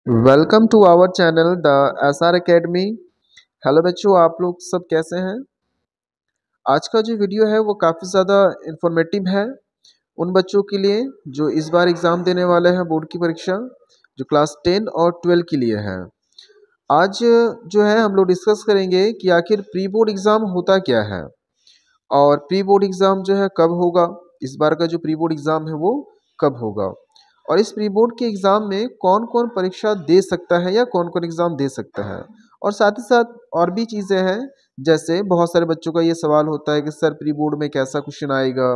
Welcome to our channel the SR academy. Hello बच्चों, आप लोग सब कैसे हैं। आज का जो वीडियो है वो काफ़ी ज़्यादा इंफॉर्मेटिव है उन बच्चों के लिए जो इस बार एग्ज़ाम देने वाले हैं बोर्ड की परीक्षा, जो क्लास 10 और 12 के लिए है। आज जो है हम लोग डिस्कस करेंगे कि आखिर प्री बोर्ड एग्ज़ाम होता क्या है और प्री बोर्ड एग्ज़ाम जो है कब होगा, इस बार का जो प्री बोर्ड एग्ज़ाम है वो कब होगा, और इस प्री बोर्ड के एग्ज़ाम में कौन कौन परीक्षा दे सकता है या कौन कौन एग्ज़ाम दे सकता है। और साथ ही साथ और भी चीज़ें हैं, जैसे बहुत सारे बच्चों का ये सवाल होता है कि सर प्री बोर्ड में कैसा क्वेश्चन आएगा,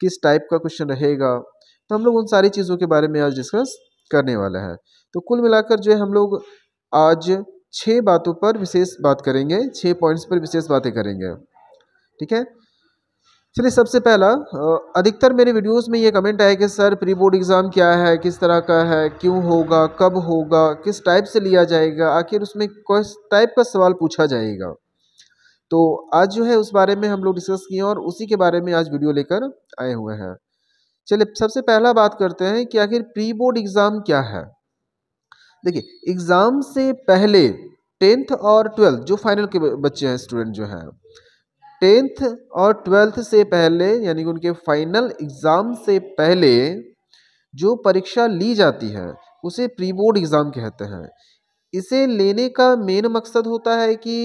किस टाइप का क्वेश्चन रहेगा। तो हम लोग उन सारी चीज़ों के बारे में आज डिस्कस करने वाले हैं। तो कुल मिलाकर जो है हम लोग आज 6 बातों पर विशेष बात करेंगे, 6 पॉइंट्स पर विशेष बातें करेंगे। ठीक है, चलिए सबसे पहला, अधिकतर मेरे वीडियोस में ये कमेंट आया कि सर प्री बोर्ड एग्ज़ाम क्या है, किस तरह का है, क्यों होगा, कब होगा, किस टाइप से लिया जाएगा, आखिर उसमें किस टाइप का सवाल पूछा जाएगा। तो आज जो है उस बारे में हम लोग डिस्कस किए और उसी के बारे में आज वीडियो लेकर आए हुए हैं। चलिए सबसे पहला बात करते हैं कि आखिर प्री बोर्ड एग्ज़ाम क्या है। देखिए, एग्ज़ाम से पहले 10th और 12th जो फाइनल के बच्चे हैं, स्टूडेंट जो हैं, 10th और 12th से पहले यानी कि उनके फाइनल एग्ज़ाम से पहले जो परीक्षा ली जाती है उसे प्री बोर्ड एग्ज़ाम कहते हैं। इसे लेने का मेन मकसद होता है कि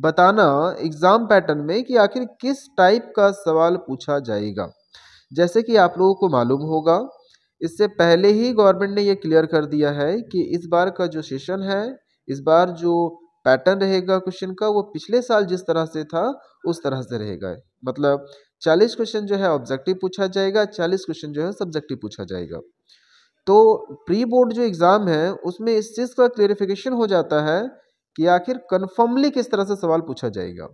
बताना एग्ज़ाम पैटर्न में कि आखिर किस टाइप का सवाल पूछा जाएगा। जैसे कि आप लोगों को मालूम होगा, इससे पहले ही गवर्नमेंट ने ये क्लियर कर दिया है कि इस बार का जो सेशन है, इस बार जो पैटर्न रहेगा क्वेश्चन का, वो पिछले साल जिस तरह से था उस तरह से रहेगा। मतलब 40 क्वेश्चन जो है ऑब्जेक्टिव पूछा जाएगा, 40 क्वेश्चन जो है सब्जेक्टिव पूछा जाएगा। तो प्री बोर्ड जो एग्ज़ाम है उसमें इस चीज़ का क्लेरिफिकेशन हो जाता है कि आखिर कन्फर्मली किस तरह से सवाल पूछा जाएगा।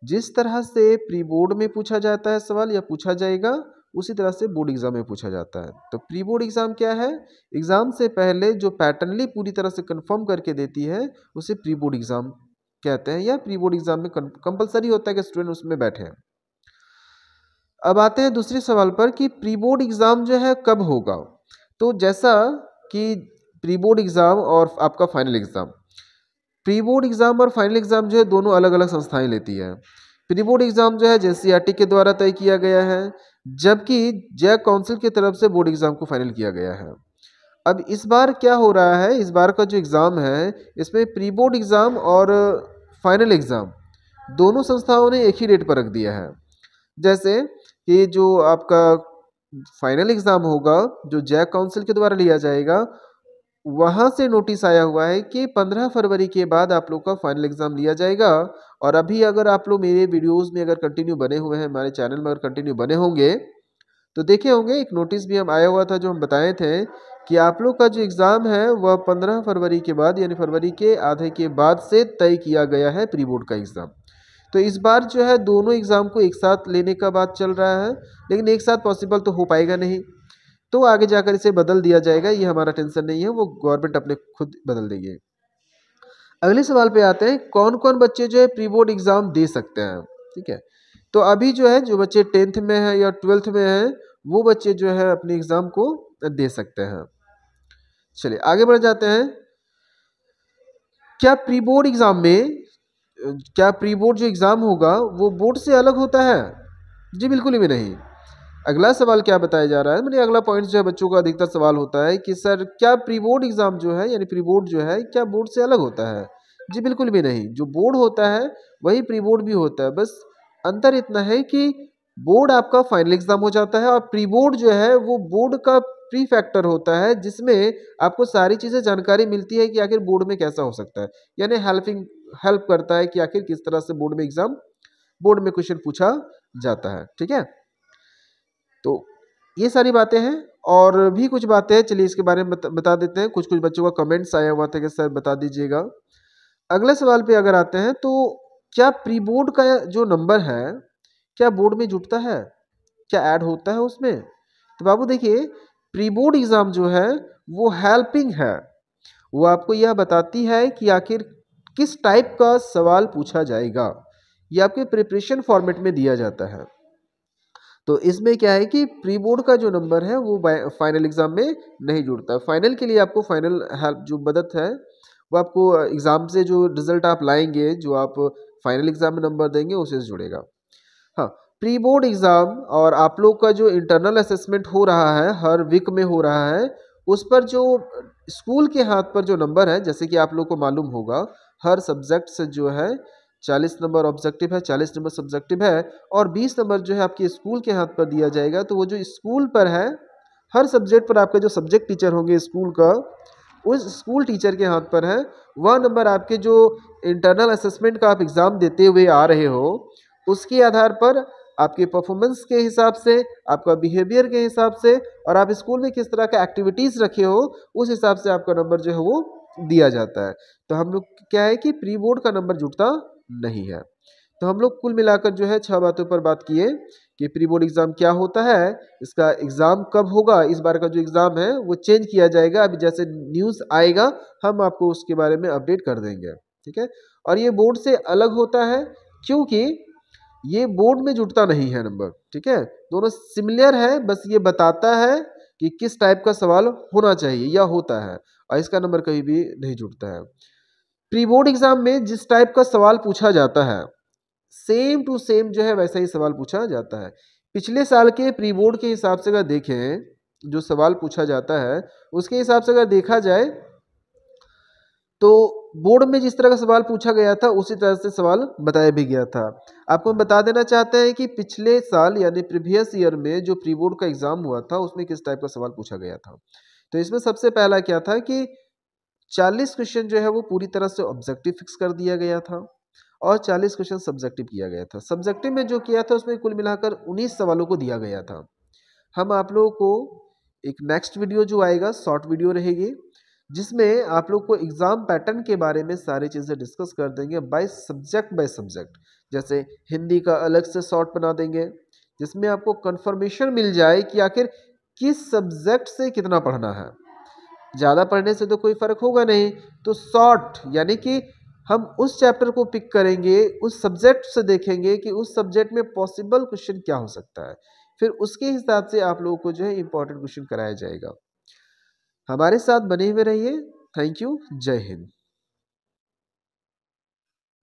जिस तरह से प्री बोर्ड में पूछा जाता है सवाल या पूछा जाएगा, उसी तरह से बोर्ड एग्ज़ाम में पूछा जाता है। तो प्री बोर्ड एग्ज़ाम क्या है? एग्ज़ाम से पहले जो पैटर्नली पूरी तरह से कंफर्म करके देती है उसे प्री बोर्ड एग्ज़ाम कहते हैं, या प्री बोर्ड एग्ज़ाम में कंपलसरी होता है कि स्टूडेंट उसमें बैठे। अब आते हैं दूसरे सवाल पर कि प्री बोर्ड एग्ज़ाम जो है कब होगा। तो जैसा कि प्री बोर्ड एग्ज़ाम और आपका final exam, pre board exam और फाइनल एग्ज़ाम जो है दोनों अलग अलग संस्थाएं लेती है। प्री बोर्ड एग्ज़ाम जो है JCERT के द्वारा तय किया गया है, जबकि जैक काउंसिल की तरफ से बोर्ड एग्ज़ाम को फाइनल किया गया है। अब इस बार क्या हो रहा है, इस बार का जो एग्ज़ाम है इसमें प्री बोर्ड एग्ज़ाम और फाइनल एग्ज़ाम दोनों संस्थाओं ने एक ही डेट पर रख दिया है। जैसे कि जो आपका फाइनल एग्ज़ाम होगा जो जैक काउंसिल के द्वारा लिया जाएगा, वहाँ से नोटिस आया हुआ है कि 15 फरवरी के बाद आप लोग का फाइनल एग्ज़ाम लिया जाएगा। और अभी अगर आप लोग मेरे वीडियोस में अगर कंटिन्यू बने हुए हैं, हमारे चैनल में अगर कंटिन्यू बने होंगे तो देखे होंगे एक नोटिस भी हम आया हुआ था जो हम बताए थे कि आप लोग का जो एग्ज़ाम है वह 15 फरवरी के बाद यानी फरवरी के आधे के बाद से तय किया गया है प्री बोर्ड का एग्ज़ाम। तो इस बार जो है दोनों एग्ज़ाम को एक साथ लेने का बात चल रहा है, लेकिन एक साथ पॉसिबल तो हो पाएगा नहीं, तो आगे जाकर इसे बदल दिया जाएगा। ये हमारा टेंशन नहीं है, वो गवर्नमेंट अपने खुद बदल देगी। अगले सवाल पे आते हैं, कौन कौन बच्चे जो है प्री बोर्ड एग्ज़ाम दे सकते हैं। ठीक है, तो अभी जो है जो बच्चे 10th में हैं या 12th में हैं वो बच्चे जो है अपने एग्ज़ाम को दे सकते हैं। चलिए आगे बढ़ जाते हैं। क्या प्री बोर्ड एग्ज़ाम में क्या प्री बोर्ड जो एग्ज़ाम होगा वो बोर्ड से अलग होता है? जी बिल्कुल भी नहीं। अगला सवाल क्या बताया जा रहा है, मतलब अगला पॉइंट जो है बच्चों का अधिकतर सवाल होता है कि सर क्या प्री बोर्ड एग्ज़ाम जो है यानी प्री बोर्ड जो है क्या बोर्ड से अलग होता है? जी बिल्कुल भी नहीं। जो बोर्ड होता है वही प्री बोर्ड भी होता है, बस अंतर इतना है कि बोर्ड आपका फाइनल एग्ज़ाम हो जाता है और प्री बोर्ड जो है वो बोर्ड का प्री फैक्टर होता है, जिसमें आपको सारी चीज़ें जानकारी मिलती है कि आखिर बोर्ड में कैसा हो सकता है, यानी हेल्प करता है कि आखिर किस तरह से बोर्ड में क्वेश्चन पूछा जाता है। ठीक है, तो ये सारी बातें हैं और भी कुछ बातें हैं, चलिए इसके बारे में बता देते हैं। कुछ कुछ बच्चों का कमेंट्स आया हुआ था कि सर बता दीजिएगा। अगले सवाल पे अगर आते हैं, तो क्या प्री बोर्ड का जो नंबर है क्या बोर्ड में जुड़ता है, क्या ऐड होता है उसमें? तो बाबू देखिए, प्री बोर्ड एग्ज़ाम जो है वो हेल्पिंग है, वो आपको यह बताती है कि आखिर किस टाइप का सवाल पूछा जाएगा, ये आपके प्रिपरेशन फॉर्मेट में दिया जाता है। तो इसमें क्या है कि प्री बोर्ड का जो नंबर है वो फाइनल एग्ज़ाम में नहीं जुड़ता। फाइनल के लिए आपको फाइनल हेल्प जो मदद है वो आपको एग्ज़ाम से जो रिज़ल्ट आप लाएंगे, जो आप फाइनल एग्ज़ाम में नंबर देंगे उसी से जुड़ेगा। हाँ, प्री बोर्ड एग्ज़ाम और आप लोग का जो इंटरनल असेसमेंट हो रहा है, हर वीक में हो रहा है, उस पर जो स्कूल के हाथ पर जो नंबर है, जैसे कि आप लोग को मालूम होगा, हर सब्जेक्ट से जो है 40 नंबर ऑब्जेक्टिव है, 40 नंबर सब्जेक्टिव है और 20 नंबर जो है आपके स्कूल के हाथ पर दिया जाएगा। तो वो जो स्कूल पर है, हर सब्जेक्ट पर आपका जो सब्जेक्ट टीचर होंगे स्कूल का, उस स्कूल टीचर के हाथ पर है, वह नंबर आपके जो इंटरनल असेसमेंट का आप एग्ज़ाम देते हुए आ रहे हो, उसके आधार पर आपके परफॉर्मेंस के हिसाब से, आपका बिहेवियर के हिसाब से और आप स्कूल में किस तरह का एक्टिविटीज़ रखे हो, उस हिसाब से आपका नंबर जो है वो दिया जाता है। तो हम लोग क्या है कि प्री बोर्ड का नंबर जुड़ता नहीं है। तो हम लोग कुल मिलाकर जो है 6 बातों पर बात किए कि प्री बोर्ड एग्ज़ाम क्या होता है, इसका एग्ज़ाम कब होगा, इस बार का जो एग्ज़ाम है वो चेंज किया जाएगा। अभी जैसे न्यूज़ आएगा हम आपको उसके बारे में अपडेट कर देंगे, ठीक है। और ये बोर्ड से अलग होता है क्योंकि ये बोर्ड में जुड़ता नहीं है नंबर, ठीक है। दोनों सिमिलर है, बस ये बताता है कि किस टाइप का सवाल होना चाहिए या होता है और इसका नंबर कहीं भी नहीं जुड़ता है। प्री बोर्ड एग्जाम में जिस टाइप का सवाल पूछा जाता है, सेम टू सेम जो है वैसा ही सवाल पूछा जाता है। पिछले साल के प्री बोर्ड के हिसाब से अगर देखें, जो सवाल पूछा जाता है उसके हिसाब से अगर देखा जाए तो बोर्ड में जिस तरह का सवाल पूछा गया था उसी तरह से सवाल बताया भी गया था। आपको हम बता देना चाहते हैं कि पिछले साल यानी प्रीवियस ईयर में जो प्री बोर्ड का एग्जाम हुआ था उसमें किस टाइप का सवाल पूछा गया था। तो इसमें सबसे पहला क्या था कि 40 क्वेश्चन जो है वो पूरी तरह से ऑब्जेक्टिव फिक्स कर दिया गया था और 40 क्वेश्चन सब्जेक्टिव किया गया था। सब्जेक्टिव में जो किया था उसमें कुल मिलाकर 19 सवालों को दिया गया था। हम आप लोगों को एक नेक्स्ट वीडियो जो आएगा शॉर्ट वीडियो रहेगी, जिसमें आप लोग को एग्ज़ाम पैटर्न के बारे में सारी चीज़ें डिस्कस कर देंगे बाय सब्जेक्ट। जैसे हिंदी का अलग से शॉर्ट बना देंगे जिसमें आपको कंफर्मेशन मिल जाए कि आखिर किस सब्जेक्ट से कितना पढ़ना है। ज़्यादा पढ़ने से तो कोई फ़र्क होगा नहीं, तो शॉर्ट यानी कि हम उस चैप्टर को पिक करेंगे, उस सब्जेक्ट से देखेंगे कि उस सब्जेक्ट में पॉसिबल क्वेश्चन क्या हो सकता है, फिर उसके हिसाब से आप लोगों को जो है इंपॉर्टेंट क्वेश्चन कराया जाएगा। हमारे साथ बने हुए रहिए। Thank you. जय हिंद।